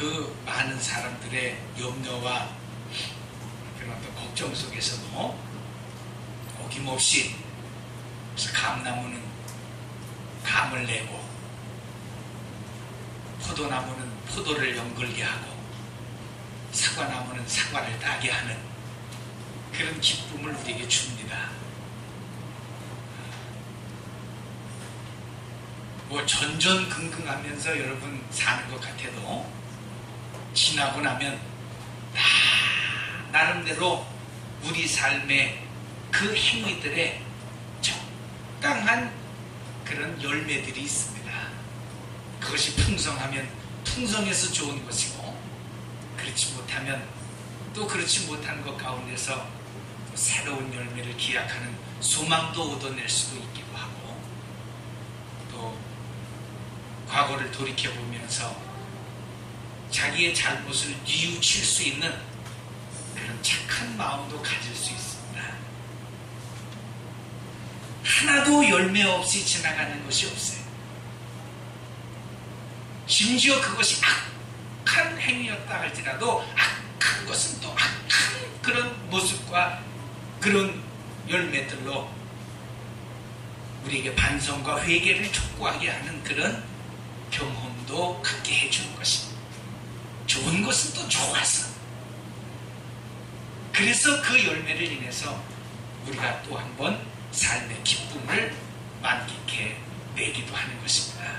그 많은 사람들의 염려와 그런 어떤 걱정 속에서도 어김없이 감나무는 감을 내고 포도나무는 포도를 연글게 하고 사과나무는 사과를 따게 하는 그런 기쁨을 우리에게 줍니다. 뭐 전전긍긍하면서 여러분 사는 것 같아도 지나고 나면 다 나름대로 우리 삶의 그 행위들에 적당한 그런 열매들이 있습니다. 그것이 풍성하면 풍성해서 좋은 것이고, 그렇지 못하면 또 그렇지 못한 것 가운데서 또 새로운 열매를 기약하는 소망도 얻어낼 수도 있기도 하고, 또 과거를 돌이켜보면서 자기의 잘못을 뉘우칠 수 있는 그런 착한 마음도 가질 수 있습니다. 하나도 열매 없이 지나가는 것이 없어요. 심지어 그것이 악한 행위였다 할지라도 악한 것은 또 악한 그런 모습과 그런 열매들로 우리에게 반성과 회개를 촉구하게 하는 그런 경험도 갖게 해주는 것입니다. 좋은 것은 또 좋아서, 그래서 그 열매를 인해서 우리가 또 한 번 삶의 기쁨을 만끽해 내기도 하는 것입니다.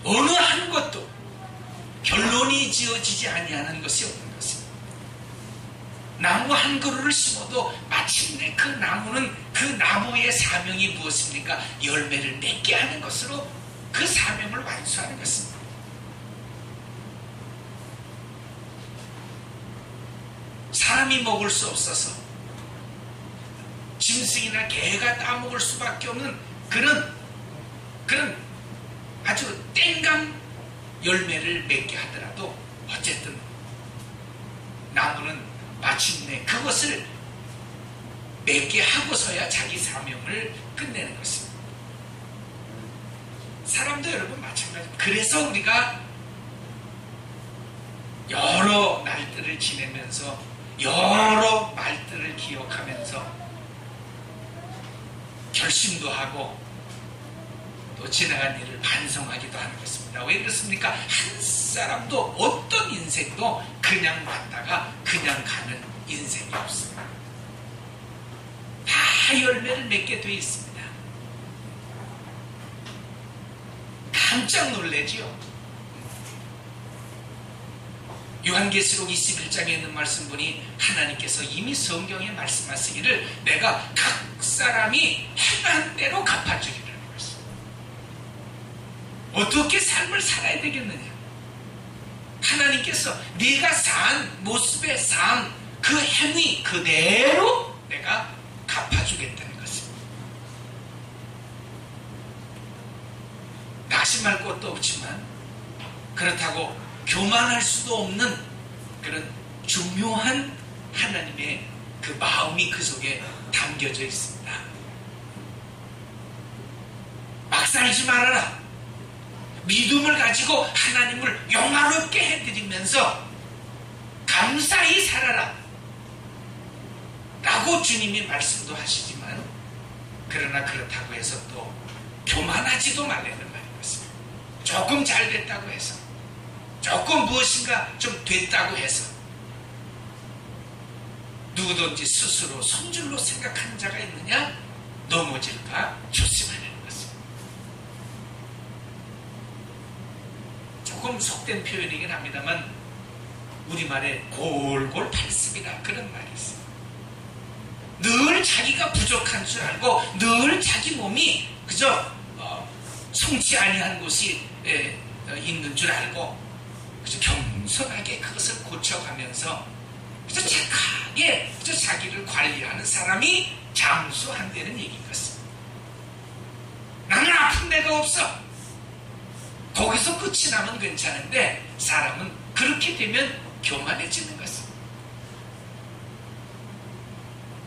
어느 한 것도 결론이 지어지지 아니하는 것이 없는 것입니다. 나무 한 그루를 심어도 마침내 그 나무는 그 나무의 사명이 무엇입니까? 열매를 맺게 하는 것으로 그 사명을 완수하는 것입니다. 사람이 먹을 수 없어서 짐승이나 개가 따먹을 수밖에 없는 그런 아주 땡감 열매를 맺게 하더라도 어쨌든 나무는 마침내 그것을 맺게 하고서야 자기 사명을 끝내는 것입니다. 사람도 여러분 마찬가지입니다. 그래서 우리가 여러 날들을 지내면서 여러 말들을 기억하면서 결심도 하고 또 지나간 일을 반성하기도 하는 것입니다. 왜 그렇습니까? 한 사람도 어떤 인생도 그냥 왔다가 그냥 가는 인생이 없습니다. 다 열매를 맺게 되어 있습니다. 깜짝 놀라지요. 요한계시록 21장에 있는 말씀 보니 하나님께서 이미 성경에 말씀하시기를 내가 각 사람이 행한 대로 갚아주리라는 것입니다. 어떻게 삶을 살아야 되겠느냐? 하나님께서 네가 산 모습의 삶, 그 행위 그대로 내가 갚아주겠다는 것입니다. 낙심할 것도 없지만 그렇다고 교만할 수도 없는 그런 중요한 하나님의 그 마음이 그 속에 담겨져 있습니다. 막 살지 말아라. 믿음을 가지고 하나님을 영화롭게 해드리면서 감사히 살아라 라고 주님이 말씀도 하시지만, 그러나 그렇다고 해서 또 교만하지도 말라는 말인 것입니다. 조금 잘 됐다고 해서, 조금 무엇인가 좀 됐다고 해서 누구든지 스스로 손줄로 생각하는 자가 있느냐? 넘어질까 조심하는 것입니다. 조금 속된 표현이긴 합니다만 우리말에 골골 팔습이라 그런 말이 있어요. 늘 자기가 부족한 줄 알고 늘 자기 몸이 그저 송치 아니한 곳이 있는 줄 알고 그저 겸손하게 그것을 고쳐가면서 그저 착하게 그저 자기를 관리하는 사람이 장수한다는 얘기인 것입니다. 나는 아픈 데가 없어. 거기서 끝이 나면 괜찮은데 사람은 그렇게 되면 교만해지는 것입니다.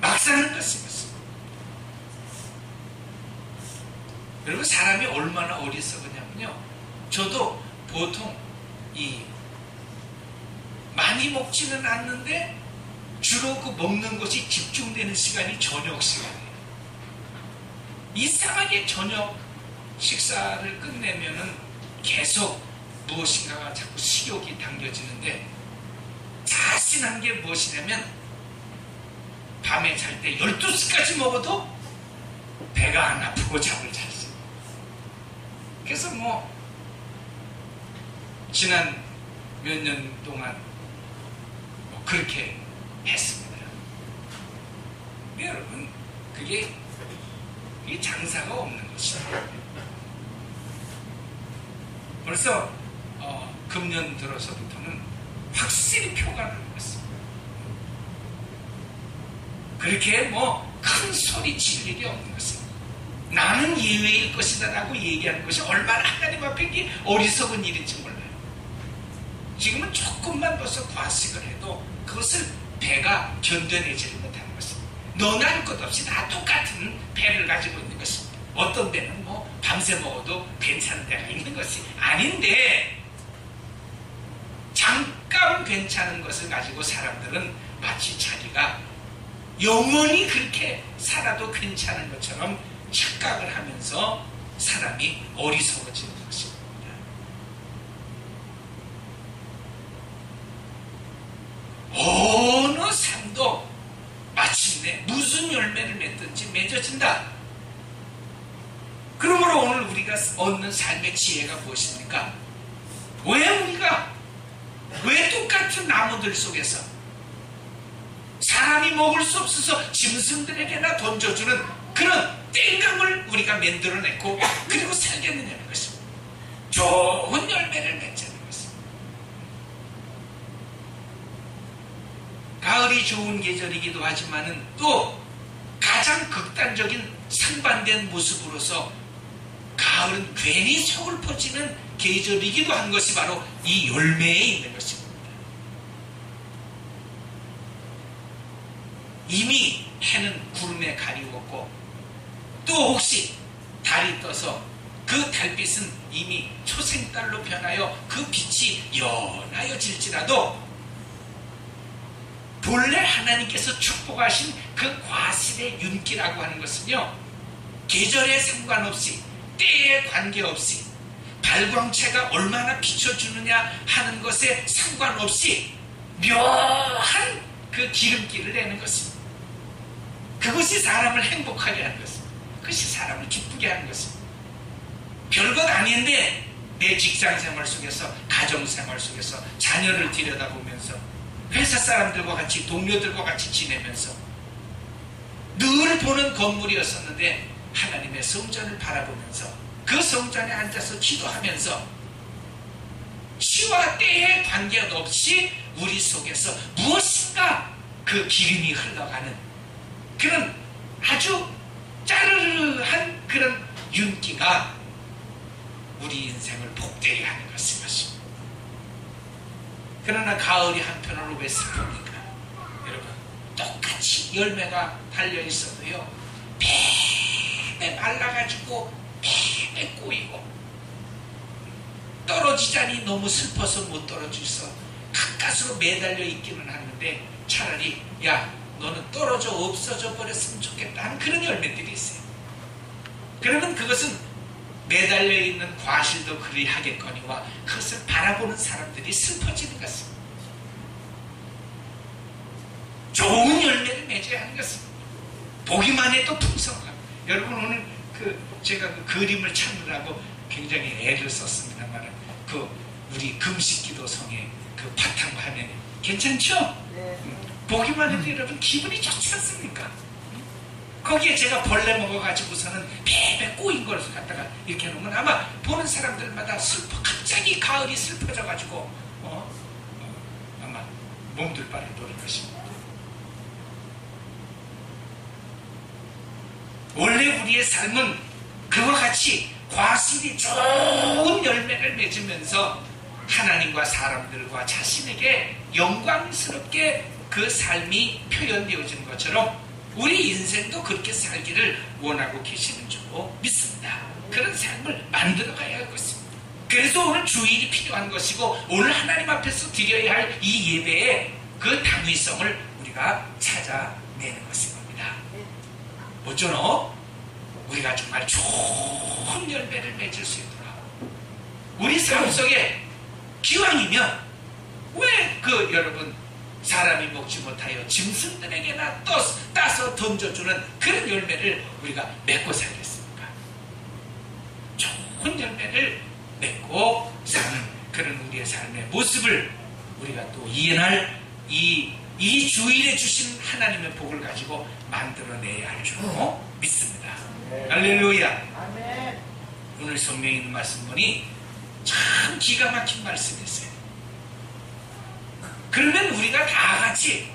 막 사는 것입니다. 여러분, 사람이 얼마나 어리석으냐면요, 저도 보통 많이 먹지는 않는데 주로 그 먹는 것이 집중되는 시간이 저녁 시간이에요. 이상하게 저녁 식사를 끝내면은 계속 무엇인가가 자꾸 식욕이 당겨지는데, 자신한 게 무엇이냐면 밤에 잘 때 12시까지 먹어도 배가 안 아프고 잠을 잤어요. 그래서 지난 몇 년 동안 그렇게 했습니다. 여러분, 그게 장사가 없는 것이에요. 벌써 금년 들어서부터는 확실히 표가 나는 것입니다. 그렇게 큰 소리 칠 일이 없는 것입니다. 나는 예외일 것이다 라고 얘기하는 것이 얼마나 하나님 앞에 어리석은 일인지 몰라요. 지금은 조금만 벌써 과식을 해도 그것을 배가 견뎌내지를 못하는 것입니다. 너나 할 것 없이 다 똑같은 배를 가지고 있는 것입니다. 어떤 배는 밤새 먹어도 괜찮은 데가 있는 것이 아닌데, 잠깐 괜찮은 것을 가지고 사람들은 마치 자기가 영원히 그렇게 살아도 괜찮은 것처럼 착각을 하면서 사람이 어리석어지는 것입니다. 어느 삶도 마침내 무슨 열매를 맺든지 맺어진다. 그러므로 오늘 우리가 얻는 삶의 지혜가 무엇입니까? 왜 똑같은 나무들 속에서 사람이 먹을 수 없어서 짐승들에게나 던져주는 그런 땡강을 우리가 만들어냈고 그리고 살겠느냐는 것입니다. 좋은 열매를 맺자는 것입니다. 가을이 좋은 계절이기도 하지만은 또 가장 극단적인 상반된 모습으로서 가을은 괜히 속을 퍼지는 계절이기도 한 것이 바로 이 열매에 있는 것입니다. 이미 해는 구름에 가리웠고 또 혹시 달이 떠서 그 달빛은 이미 초생달로 변하여 그 빛이 연하여질지라도 본래 하나님께서 축복하신 그 과실의 윤기라고 하는 것은요, 계절에 상관없이 때에 관계없이 발광체가 얼마나 비춰주느냐 하는 것에 상관없이 묘한 그 기름기를 내는 것입니다. 그것이 사람을 행복하게 하는 것입니다. 그것이 사람을 기쁘게 하는 것입니다. 별것 아닌데 내 직장생활 속에서, 가정생활 속에서 자녀를 들여다보면서 회사 사람들과 같이, 동료들과 같이 지내면서 늘 보는 건물이었었는데 하나님의 성전을 바라보면서 그 성전에 앉아서 기도하면서 시와 때에 관계없이 우리 속에서 무엇인가 그 기름이 흘러가는 그런 아주 짜르르한 그런 윤기가 우리 인생을 복되게 하는 것입니다. 그러나 가을이 한편으로 왜 슬픕니까? 여러분, 똑같이 열매가 달려있어도요, 배 말라가지고 배 꼬이고 떨어지자니 너무 슬퍼서 못 떨어져서 가까스로 매달려 있기는 하는데 차라리 야, 너는 떨어져 없어져 버렸으면 좋겠다 하는 그런 열매들이 있어요. 그러면 그것은 매달려 있는 과실도 그리하겠거니와 그것을 바라보는 사람들이 슬퍼지는 것입니다. 좋은 열매를 맺어야 하는 것입니다. 보기만 해도 풍성한. 여러분, 오늘 제가 그 그림을 찾느라고 굉장히 애를 썼습니다만 우리 금식기도성의 그 바탕 화면이 괜찮죠? 네. 보기만 해도 여러분 기분이 좋지 않습니까? 거기에 제가 벌레 먹어가지고서는 배배 꼬인 걸 갖다가 이렇게 해놓으면 아마 보는 사람들마다 갑자기 가을이 슬퍼져가지고 아마 몸둘 바를 모를 것입니다. 원래 우리의 삶은 그와 같이 과실이 좋은 열매를 맺으면서 하나님과 사람들과 자신에게 영광스럽게 그 삶이 표현되어지는 것처럼 우리 인생도 그렇게 살기를 원하고 계시는 줄 믿습니다. 그런 삶을 만들어가야 할 것입니다. 그래서 오늘 주일이 필요한 것이고 오늘 하나님 앞에서 드려야 할 이 예배의 그 당위성을 우리가 찾아내는 것인 겁니다. 어쩌노? 우리가 정말 좋은 열매를 맺을 수 있도록 우리 삶 속에 기왕이면 왜 여러분 사람이 먹지 못하여 짐승들에게나 따서 던져주는 그런 열매를 우리가 맺고 살겠습니까? 좋은 열매를 맺고 사는 그런 우리의 삶의 모습을 우리가 또 이해할 이 주일에 주신 하나님의 복을 가지고 만들어내야 할 줄로 믿습니다. 할렐루야. 오늘 성경에 있는 말씀 보니 참 기가 막힌 말씀이었어요. 그러면 우리가 다 같이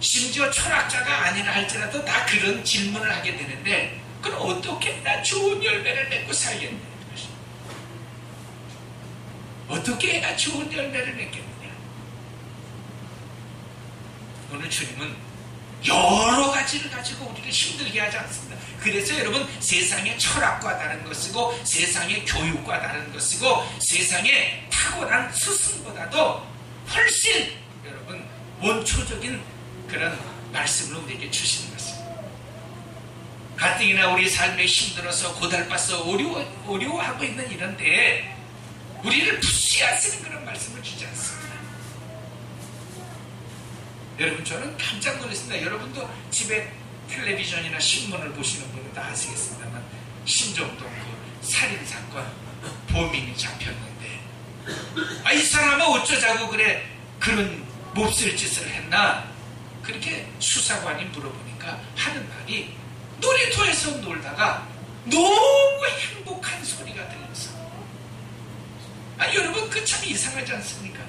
심지어 철학자가 아니라 할지라도 다 그런 질문을 하게 되는데 그럼 어떻게 나 좋은 열매를 맺고 살겠느냐? 어떻게 해야 좋은 열매를 맺겠느냐? 오늘 주님은 여러 가지를 가지고 우리를 힘들게 하지 않습니다. 그래서 여러분 세상의 철학과 다른 것이고 세상의 교육과 다른 것이고 세상의 탁월한 스승보다도 훨씬 여러분 원초적인 그런 말씀을 우리에게 주시는 것입니다. 가뜩이나 우리 삶에 힘들어서 고달파서 어려워하고 있는 이런 때에 우리를 부시하시는 그런 말씀을 주지 않습니다. 여러분 저는 깜짝 놀랐습니다. 여러분도 집에 텔레비전이나 신문을 보시는 분은 다 아시겠습니다만 신정동 그 살인사건 범인이 잡혔는데 이 사람은 어쩌자고 그런 몹쓸 짓을 했나? 그렇게 수사관이 물어보니까 하는 말이 놀이터에서 놀다가 너무 행복한 소리가 들려서 여러분 그 참 이상하지 않습니까?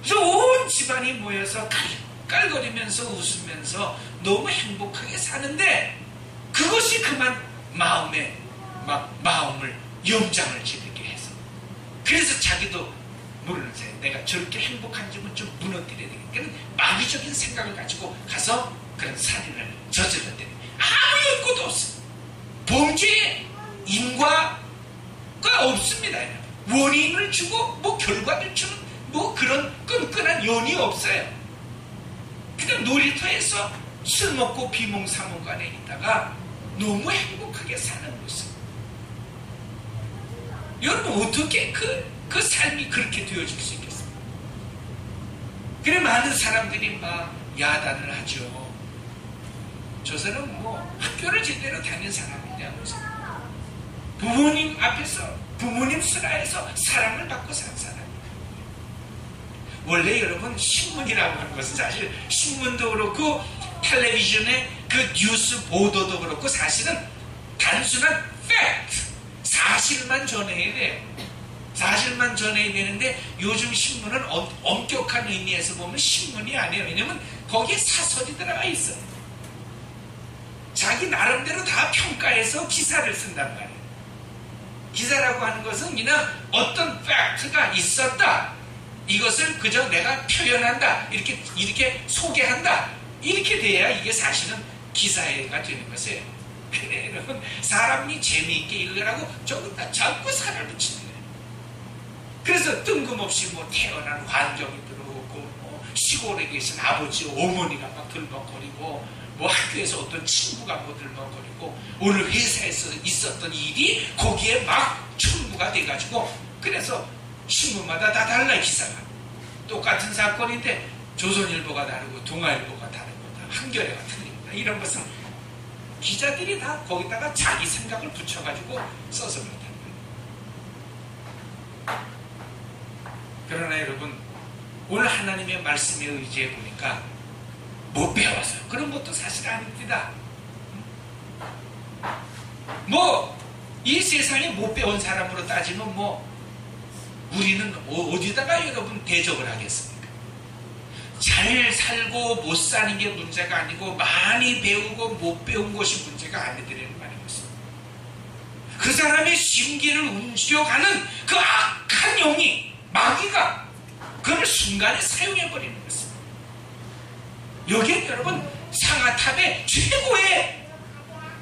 그래서 온 집안이 모여서 깔깔거리면서 웃으면서 너무 행복하게 사는데 그것이 그만 마음을 염장을 지르게 해서 그래서 자기도 모르는 사이에 내가 저렇게 행복한 집은 좀 무너뜨려야 되겠다. 마귀적인 생각을 가지고 가서 그런 살인을 저질렀더니 아무 연고도 없습니다. 범죄에 인과가 없습니다. 원인을 주고 결과를 주는 그런 끈끈한 연이 없어요. 그냥 놀이터에서 술 먹고 비몽사몽간에 있다가 너무 행복하게 사는 모습. 여러분 어떻게 그 삶이 그렇게 되어질 수 있겠습니까? 그래 많은 사람들이 막 야단을 하죠. 저 사람 학교를 제대로 다닌 사람이냐? 부모님 앞에서 부모님 수라에서 사랑을 받고 산 사람. 원래 여러분 신문이라고 하는 것은 사실 신문도 그렇고 텔레비전의 그 뉴스 보도도 그렇고 사실은 단순한 팩트 사실만 전해야 돼요. 사실만 전해야 되는데 요즘 신문은 엄격한 의미에서 보면 신문이 아니에요. 왜냐면 거기에 사설이 들어가 있어요. 자기 나름대로 다 평가해서 기사를 쓴단 말이에요. 기사라고 하는 것은 그냥 어떤 팩트가 있었다. 이것을 그저 내가 표현한다. 이렇게 소개한다. 이렇게 돼야 이게 사실은 기사가 되는 것이에요. 그래, 여러분 사람이 재미있게 읽으라고 저기다 자꾸 살을 붙이는 거예요. 그래서 뜬금없이 태어난 환경이 들어오고 시골에 계신 아버지 어머니가 막 들먹거리고 학교에서 어떤 친구가 들먹거리고 오늘 회사에서 있었던 일이 거기에 막 첨부가 돼가지고 그래서 신문마다 다 달라요. 기사가 똑같은 사건인데 조선일보가 다르고 동아일보가 다르고 한겨레가 틀립니다. 이런 것은 기자들이 다 거기다가 자기 생각을 붙여가지고 써서 그렇다는 거예요. 그러나 여러분 오늘 하나님의 말씀에 의지해 보니까 못 배워서요. 그런 것도 사실 아닙니다. 이 세상에 못 배운 사람으로 따지면 우리는 어디다가 여러분 대접을 하겠습니까? 잘 살고 못 사는 게 문제가 아니고 많이 배우고 못 배운 것이 문제가 아니더라는 말인 것입니다. 그 사람의 심기를 움직여가는 그 악한 영이 마귀가 그걸 순간에 사용해버리는 것입니다. 여기에 여러분 상아탑에 최고의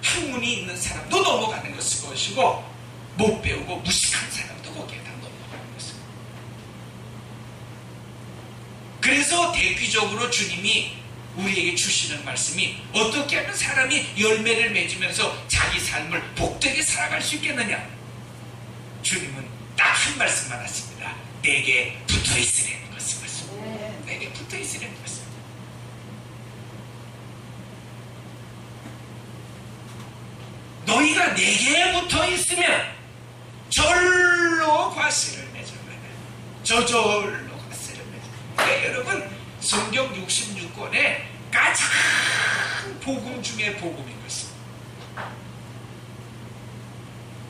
학문이 있는 사람도 넘어가는 것이고 못 배우고 무식한 사람도 거기에 다 넘어가는 것입니다. 그래서 대표적으로 주님이 우리에게 주시는 말씀이 어떻게 하면 사람이 열매를 맺으면서 자기 삶을 복되게 살아갈 수 있겠느냐. 주님은 딱 한 말씀만 하십니다. 내게 붙어 있으라는 것입니다. 내게 붙어 있으라는 것입니다. 너희가 내게 붙어 있으면 절로 과실을 맺어가라. 저절로 과실을 맺어가라. 네, 여러분, 성경 66권의 가장 복음 중에 복음인 것입니다.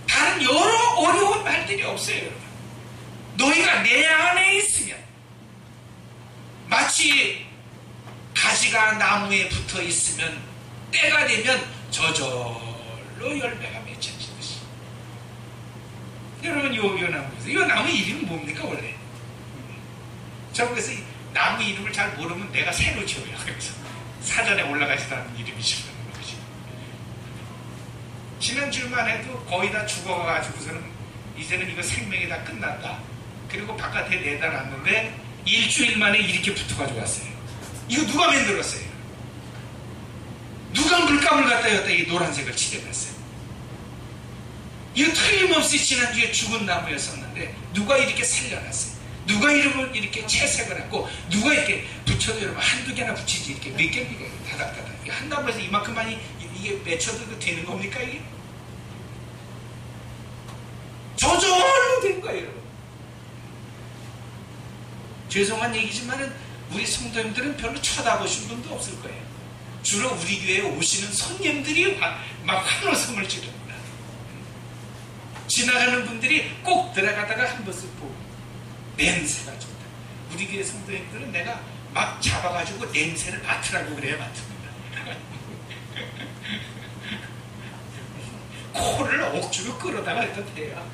다른 여러 어려운 말들이 없어요, 여러분. 너희가 내 안에 있으면 마치 가지가 나무에 붙어 있으면 때가 되면 저절로 열매가 맺혀지는 것입니다. 여러분, 요 나무 보세요. 이 나무 이름이 뭡니까 원래? 저 그래서 나무 이름을 잘 모르면 내가 새로 지어요. 그래서 사전에 올라가지도 않은 이름이 지어요. 지난주만 해도 거의 다 죽어가지고서는 이제는 이거 생명이 다 끝났다. 그리고 바깥에 내다 놨는데 일주일 만에 이렇게 붙어가지고 왔어요. 이거 누가 만들었어요? 누가 물감을 갖다 였다 이 노란색을 칠해놨어요. 이거 틀림없이 지난주에 죽은 나무였었는데 누가 이렇게 살려놨어요? 누가 이름을 이렇게 채색을 하고 누가 이렇게 붙여도 여러분 한두 개나 붙이지 이렇게 몇 개 다닥다닥 한 나무에서 이만큼만이 이게 맺혀도 되는 겁니까 이게? 저절로 된 거예요 여러분. 죄송한 얘기지만은 우리 성도님들은 별로 쳐다보신 분도 없을 거예요. 주로 우리 교회에 오시는 손님들이 막 환호성을 지릅니다. 지나가는 분들이 꼭 들어가다가 한 번씩 보고 냄새가 좋다. 우리 교회 성도님들은 내가 막 잡아가지고 냄새를 맡으라고 그래야 맡습니다. 코를 억지로 끌어다가 해도 돼요.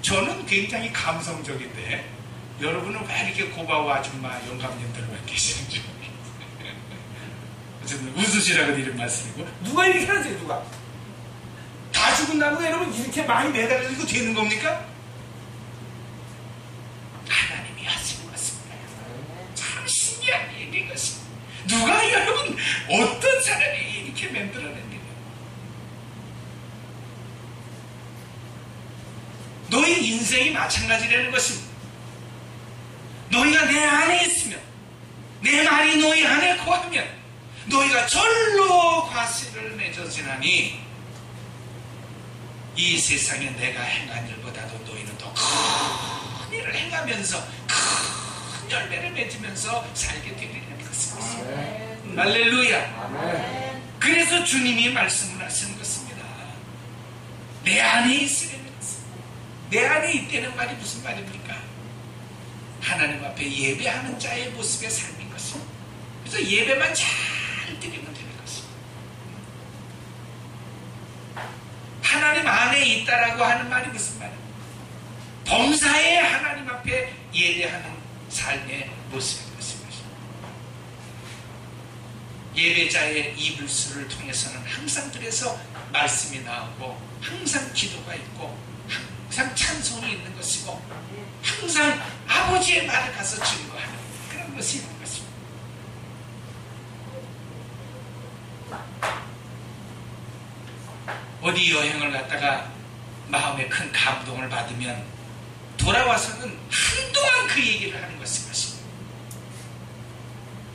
저는 굉장히 감성적인데 여러분은 왜 이렇게 고바오 아줌마 영감님들만 계시는지 어쨌든 웃으시라고 이런 말씀이고 누가 이렇게 하세요 누가? 다 죽은 나무가 여러분 이렇게 많이 매달리고 되는 겁니까? 하나님이 하시는 것입니다. 참 신기한 얘기인 것입니다. 누가 여러분 어떤 사람이 이렇게 만들어낸 일이에요? 너희 인생이 마찬가지라는 것입니다. 너희가 내 안에 있으면 내 말이 너희 안에 거하면 너희가 절로 과실을 맺어지나니 이 세상에 내가 행한 일보다도 너희는 더 큰 일을 행하면서 큰 열매를 맺으면서 살게 되리라는 것입니다. 할렐루야. 그래서 주님이 말씀을 하시는 것입니다. 내 안에 있으라는 것입니다. 내 안에 있다는 말이 무슨 말입니까? 하나님 앞에 예배하는 자의 모습의 삶인 것입니다. 그래서 예배만 잘 드리면 되는 것입니다. 하나님 안에 있다라고 하는 말이 무슨 말입니까? 범사에 하나님 앞에 예배하는 삶의 모습인 것입니다. 예배자의 이불수를 통해서는 항상 그래서 말씀이 나오고 항상 기도가 있고 항상 찬송이 있는 것이고 항상 아버지의 말을 가서 증거하는 그런 것이 있는 것입니다. 어디 여행을 갔다가 마음에 큰 감동을 받으면 돌아와서는 한동안 그 얘기를 하는 것입니다.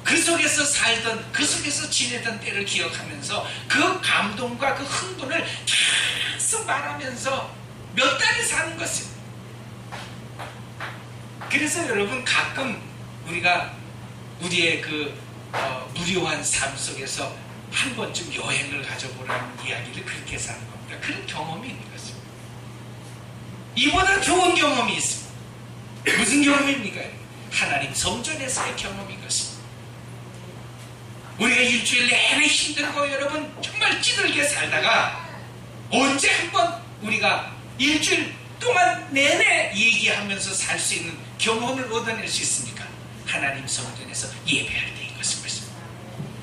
그 속에서 살던 그 속에서 지내던 때를 기억하면서 그 감동과 그 흥분을 계속 말하면서 몇 달을 사는 것입니다. 그래서 여러분 가끔 우리가 우리의 그 무료한 삶 속에서 한 번쯤 여행을 가져보라는 이야기를 그렇게 해서 하는 겁니다. 그런 경험이 있는 것입니다. 이보다 좋은 경험이 있습니다. 무슨 경험입니까? 하나님 성전에서의 경험인 것입니다. 우리가 일주일 내내 힘들고 여러분 정말 찌들게 살다가 언제 한번 우리가 일주일 동안 내내 얘기하면서 살 수 있는 경험을 얻어낼 수 있습니까? 하나님 성전에서 예배할 때인 것입니다.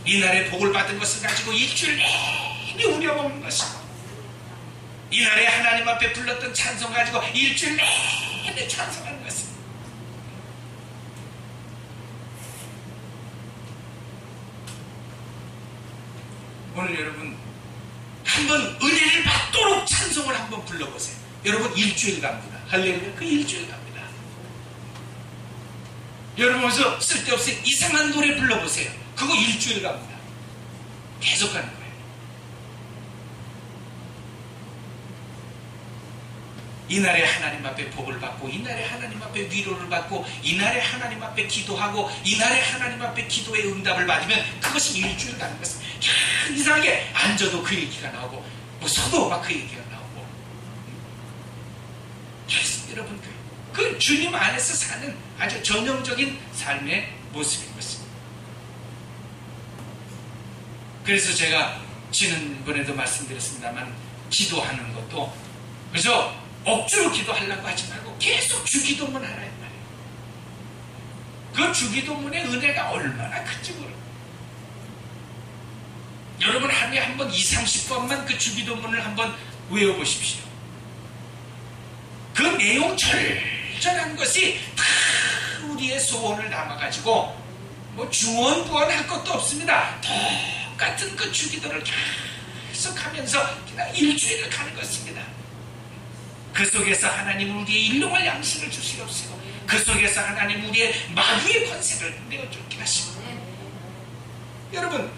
이날의 복을 받은 것을 가지고 일주일 내내 우려먹는 것입니다. 이날에 하나님 앞에 불렀던 찬송 가지고 일주일 내내 찬송하는 것입니다. 오늘 여러분 한번 은혜를 받도록 찬송을 한번 불러보세요. 여러분 일주일 갑니다. 할렐루야. 그 일주일 갑니다. 여러분 어서 쓸데없이 이상한 노래 불러보세요. 그거 일주일 갑니다. 계속 가는 거예요. 이날에 하나님 앞에 복을 받고, 이날에 하나님 앞에 위로를 받고, 이날에 하나님 앞에 기도하고, 이날에 하나님 앞에 기도의 응답을 받으면 그것이 일주일 가는 것입니다. 이상하게 앉아도 그 얘기가 나오고, 뭐 서도 막 그 얘기가 나오고. 계속 여러분 그 주님 안에서 사는 아주 전형적인 삶의 모습인 것입니다. 그래서 제가 지난번에도 말씀드렸습니다만 기도하는 것도 그래서 억지로 기도하려고 하지 말고 계속 주기도문 하라는 말이에요. 그 주기도문의 은혜가 얼마나 큰지 모르고 여러분 하루에 한번 20-30번만 그 주기도문을 한번 외워보십시오. 그 내용 절절한 것이 다 우리의 소원을 담아가지고 뭐 중언부언 할 것도 없습니다. 똑같은 그 주기도를 계속 하면서 그냥 일주일을 가는 것입니다. 그 속에서 하나님 우리의 일용할 양식을 주시옵시고 그 속에서 하나님 우리의 마귀의 권세를 내어쫓게 하시고 여러분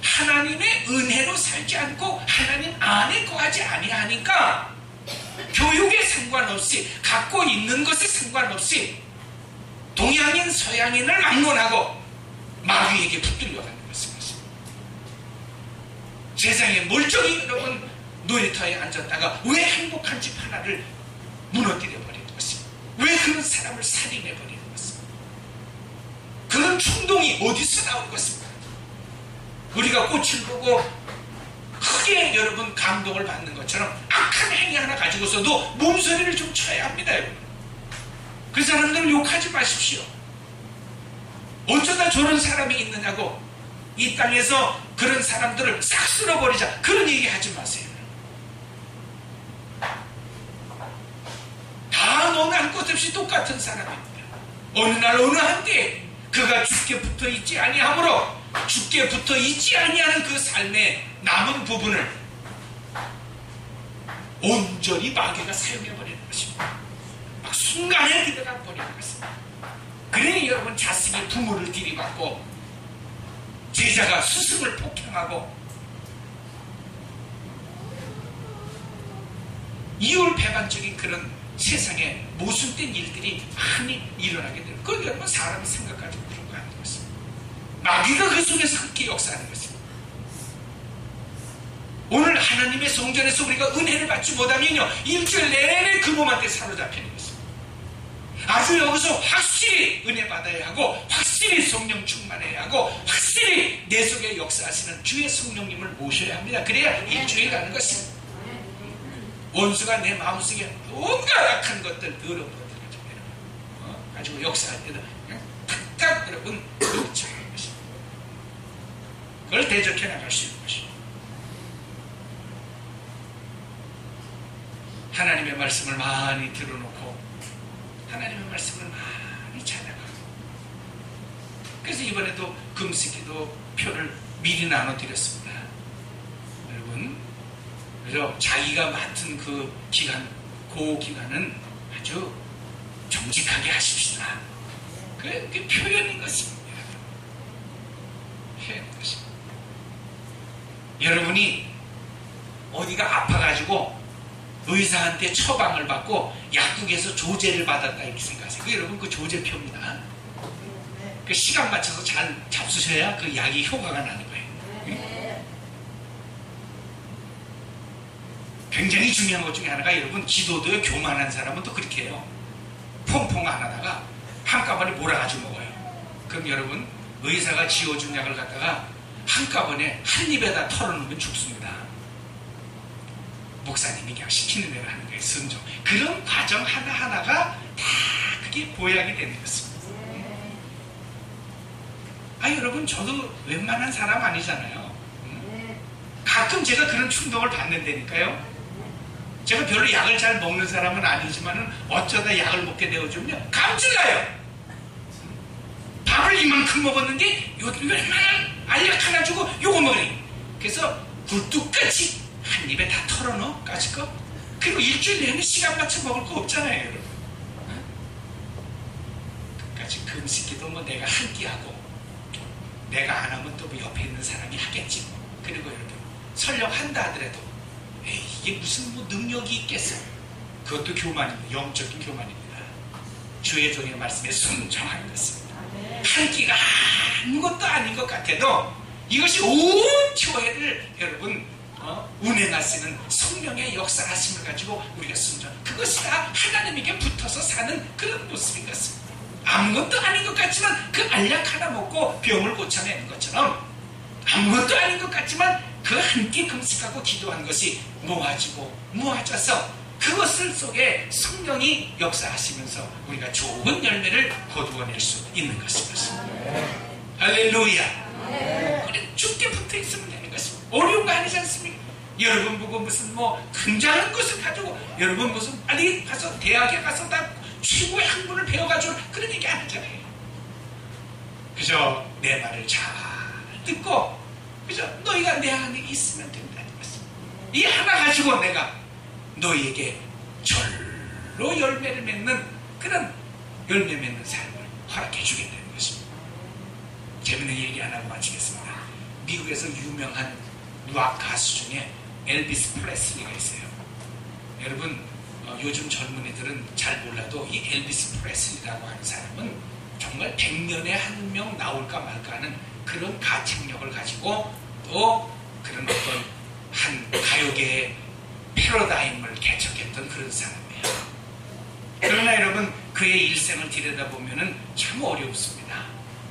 하나님의 은혜로 살지 않고 하나님 안에 거하지 아니하니까 교육에 상관없이 갖고 있는 것에 상관없이 동양인 서양인을 막론하고 마귀에게 붙들려가는 것입니다. 세상에 멀쩡히 여러분 놀이터에 앉았다가 왜 행복한 집 하나를 무너뜨려버리는 것입니다. 왜 그런 사람을 살인해버리는 것입니다. 그런 충동이 어디서 나온 것입니까? 우리가 꽃을 보고 크게 여러분 감동을 받는 것처럼 악한 행위 하나 가지고서도 몸소리를 좀 쳐야 합니다. 여러분. 그 사람들을 욕하지 마십시오. 어쩌다 저런 사람이 있느냐고 이 땅에서 그런 사람들을 싹 쓸어버리자 그런 얘기 하지 마세요. 다 논할 것 없이 똑같은 사람입니다. 어느 날 어느 한때 그가 죽게 붙어 있지 아니하므로 죽게 붙어 있지 아니하는 그 삶의 남은 부분을 온전히 마귀가 사용해버리는 것입니다. 막 순간에 들어가 버리는 것입니다. 그러니 여러분 자식이 부모를 들이받고 제자가 스승을 폭행하고 이율배반적인 그런 세상에 모순된 일들이 많이 일어나게 돼요. 그건 여러분 사람이 생각하지 그런 거 하는 것입니다. 마귀가 그 속에서 함께 역사하는 것입니다. 오늘 하나님의 성전에서 우리가 은혜를 받지 못하면요 일주일 내내 그 몸한테 사로잡히는 것입니다. 아주 여기서 확실히 은혜 받아야 하고 확실히 성령 충만해야 하고 확실히 내 속에 역사하시는 주의 성령님을 모셔야 합니다. 그래야 일주일 가는 것입니다. 원수가 내 마음속에 온갖 악한 것들 더러운 것들을 가지고 역사할 때도 그냥 탁탁 여러분 놓쳐야 것입니다. 그걸 대적해 나갈 수 있는 것입니다. 하나님의 말씀을 많이 들어놓고 하나님의 말씀을 많이 찬양하고 그래서 이번에도 금식기도 표를 미리 나눠드렸습니다. 여러분 그래서 자기가 맡은 그 기간 그 기간은 아주 정직하게 하십시다. 그게 표현인 것입니다. 표현인 것입니다. 여러분이 어디가 아파가지고 의사한테 처방을 받고 약국에서 조제를 받았다 이렇게 생각하세요. 그 여러분 그 조제표입니다. 그 시간 맞춰서 잘 잡수셔야 그 약이 효과가 나는 거예요. 굉장히 중요한 것 중에 하나가 여러분 기도도요 교만한 사람은 또 그렇게 해요. 퐁퐁 안 하다가 한꺼번에 몰아가지고 먹어요. 그럼 여러분 의사가 지어준 약을 갖다가 한꺼번에 한 입에다 털어놓으면 죽습니다. 목사님이 그냥 시키는 대로 하는 거예요. 순종. 그런 과정 하나하나가 다 그게 보약이 되는 것입니다. 여러분 저도 웬만한 사람 아니잖아요. 가끔 제가 그런 충동을 받는다니까요. 제가 별로 약을 잘 먹는 사람은 아니지만은 어쩌다 약을 먹게 되어주면 감질나요. 밥을 이만큼 먹었는데 요만한 알약 하나 주고 요거 먹으니. 그래서 굴뚝같이 한 입에 다 털어넣어 까짓거. 그리고 일주일 내내 시간 맞춰 먹을 거 없잖아요, 여러분. 끝까지 금식기도 뭐 내가 한 끼 하고 내가 안 하면 또 뭐 옆에 있는 사람이 하겠지 뭐. 그리고 이렇게 설령 한다 하더라도 에이, 이게 무슨 뭐 능력이 있겠어. 그것도 교만입니다. 영적인 교만입니다. 주의 종의 말씀에 순종하는 것입니다. 한 끼가 아무것도 아닌 것 같아도 이것이 온 교회를 여러분 운행하시는 성령의 역사하심을 가지고 우리가 순종. 그것이 다 하나님에게 붙어서 사는 그런 모습인 것입니다. 아무것도 아닌 것 같지만 그 알약 하나 먹고 병을 고쳐내는 것처럼 아무것도 아닌 것 같지만 그 한 끼 금식하고 기도한 것이 모아지고 모아져서 그것을 속에 성령이 역사하시면서 우리가 좋은 열매를 거두어낼 수 있는 것입니다. 할렐루야. 우리 죽게 붙어 있으면 되는 것입니다. 어려운 거 아니지 않습니까? 여러분 보고 무슨 뭐 굉장한 것을 가지고 여러분 무슨 빨리 가서 대학에 가서 다 최고의 학문을 배워가지고 그런 얘기 아니잖아요. 그저 내 말을 잘 듣고 그저 너희가 내 안에 있으면 된다는 것입니다. 이 하나 가지고 내가 너희에게 절로 열매를 맺는 그런 열매 맺는 삶을 허락해 주겠다는 것입니다. 재밌는 얘기 하나 하고 마치겠습니다. 미국에서 유명한 락 가수 중에 엘비스 프레슬리가 있어요. 여러분 요즘 젊은이들은 잘 몰라도 이 엘비스 프레슬리라고 하는 사람은 정말 100년에 한 명 나올까 말까 하는 그런 가창력을 가지고 또 그런 어떤 한 가요계의 패러다임을 개척했던 그런 사람이에요. 그러나 여러분 그의 일생을 들여다보면 참 어렵습니다.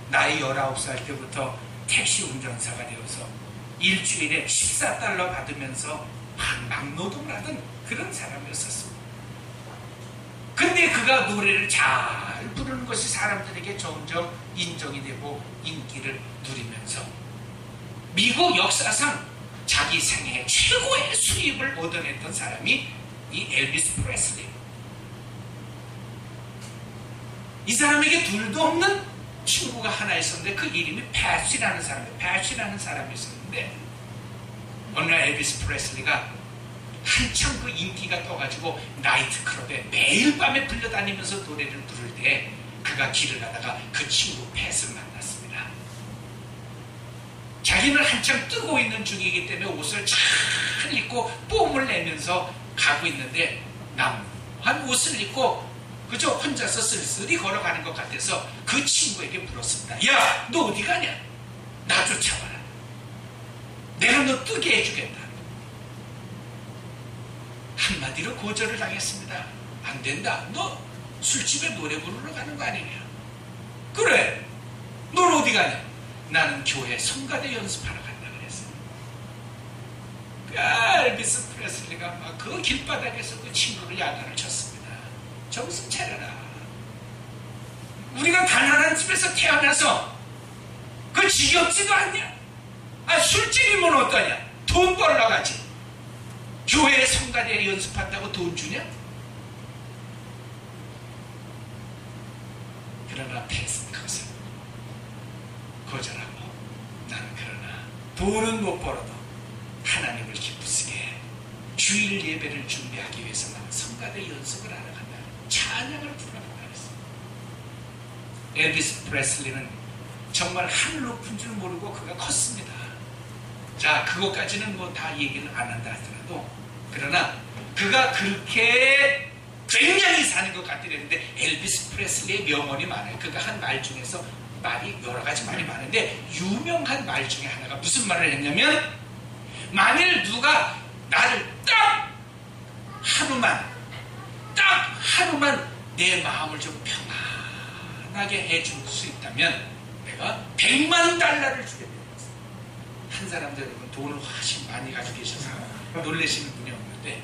나이 19살 때부터 택시 운전사가 되어서 일주일에 $14 받으면서 막노동을 하던 그런 사람이었었습니다. 근데 그가 노래를 잘 부르는 것이 사람들에게 점점 인정이 되고 인기를 누리면서 미국 역사상 자기 생애 최고의 수입을 얻어냈던 사람이 이 엘비스 프레슬리. 이 사람에게 둘도 없는 친구가 하나 있었는데 그 이름이 패시라는 사람이에요. 패시라는 사람이 있었는데 어느 날 엘비스 프레슬리가 한참 그 인기가 떠가지고 나이트클럽에 매일 밤에 불려다니면서 노래를 부를 때 그가 길을 가다가 그 친구 팻을 만났습니다. 자기는 한참 뜨고 있는 중이기 때문에 옷을 잘 입고 뽐을 내면서 가고 있는데 남한 옷을 입고 그저 혼자서 쓸쓸히 걸어가는 것 같아서 그 친구에게 물었습니다. 야, 너 어디 가냐? 나 쫓아와라. 내가 너 뜨게 해주겠다. 한마디로 거절을 당했습니다. 안 된다. 너 술집에 노래 부르러 가는 거 아니냐? 그래. 넌 어디 가냐? 나는 교회 성가대 연습하러 간다 그랬어. 엘비스 프레슬리가 막 그 길바닥에서 그 친구를 야단을 쳤습니다. 정신 차려라. 우리가 가난한 집에서 태어나서 그 지겹지도 않냐? 술집이면 어떠냐? 돈 벌러 가지. 교회 성가대 연습한다고 돈 주냐? 그러나 팻은 그것을 거절하고 나는 그러나 돈은 못 벌어도 하나님을 기쁘시게 주일 예배를 준비하기 위해서 나는 성가대 연습을 하러 간다. 찬양을 부르러 간다 그랬어요. 엘비스 프레슬리는 정말 하늘 높은 줄 모르고 그가 컸습니다. 자, 그것까지는 뭐 다 얘기를 안 한다 하더라도 그러나 그가 그렇게 굉장히 사는 것 같더랬는데 엘비스 프레슬리의 명언이 많아요. 그가 한 말 중에서 말이 여러 가지 말이 많은데 유명한 말 중에 하나가 무슨 말을 했냐면 만일 누가 나를 딱 하루만 내 마음을 좀 평안하게 해줄 수 있다면 내가 $100만 주겠다. 한 사람도 여러분 돈을 훨씬 많이 가지고 계셔서 놀라시는 분이 없는데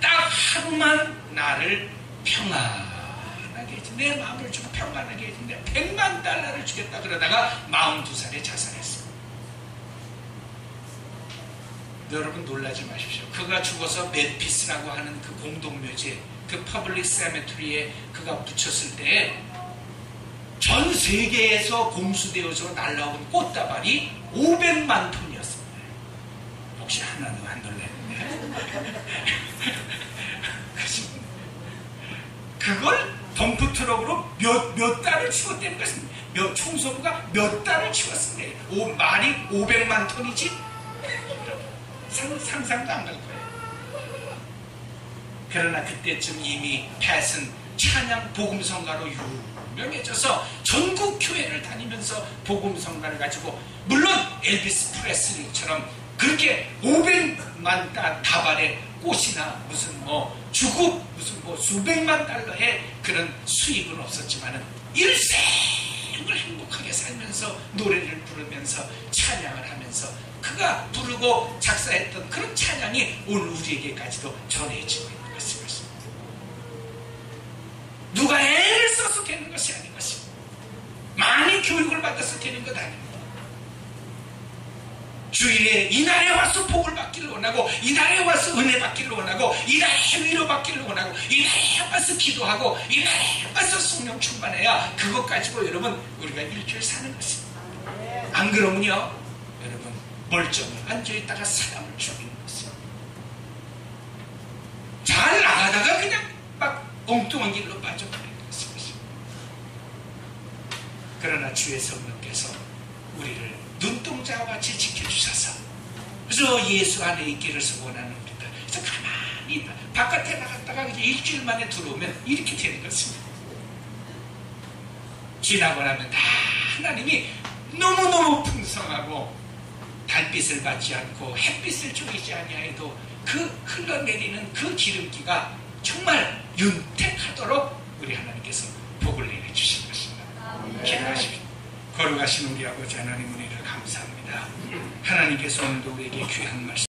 딱 하루만 나를 평안하게 해준 내 마음을 좀 평안하게 해준데 $100만 주겠다 그러다가 42살에 자살했어요. 여러분 놀라지 마십시오. 그가 죽어서 멤피스라고 하는 그 공동묘지, 그 퍼블릭 세메트리에 그가 묻혔을 때 전 세계에서 공수되어서 날라온 꽃다발이 500만 톤이었습니다. 역시 하나도 안 놀랐네. 그걸 덤프트럭으로 몇 달을 치웠다는 것입니다. 총소부가 몇 달을 치웠습니다. 말이 500만 톤이지? 상상도 안 갈 거예요. 그러나 그때쯤 이미 팻은 찬양 복음성가로 유명해져서 전국 교회를 다니면서 복음성가를 가지고, 물론 엘비스 프레슬리처럼 그렇게 500만 다발의 꽃이나 무슨 주급 무슨 수백만 달러의 그런 수입은 없었지만은 일생을 행복하게 살면서 노래를 부르면서 찬양을 하면서 그가 부르고 작사했던 그런 찬양이 오늘 우리에게까지도 전해지고 있는 것입니다. 누가 애를 써서 되는 것이 아닌 것입니다. 많이 교육을 받아서 되는 것 아닙니다. 주일에 이날에 와서 복을 받기를 원하고, 이날에 와서 은혜 받기를 원하고, 이날에 위로 받기를 원하고, 이날에 와서 기도하고, 이날에 와서 성령 충만해야 그것 가지고 여러분 우리가 일주일 사는 것입니다. 안 그러면요 여러분 멀쩡히 앉아있다가 사람을 죽이는 것입니다. 잘 나가다가 그냥 막 엉뚱한 길로 빠져버리는 것입니다. 그러나 주의 성령께서 우리를 눈동자와 같이 지켜주셔서, 그래서 예수 안에 있기를 소원합니다. 그래서 가만히 있다. 바깥에 나갔다가 이제 일주일 만에 들어오면 이렇게 되는 것입니다. 지나고 나면 다 하나님이 너무너무 풍성하고 달빛을 받지 않고 햇빛을 쬐이지 아니하여도 그 흘러내리는 그 기름기가 정말 윤택하도록 우리 하나님께서 복을 내려주신 것입니다. 기도하십시오. 거룩하신 우리 아버지 하나님, 은혜를 감사합니다. 하나님께서 오늘도 우리에게 귀한 말씀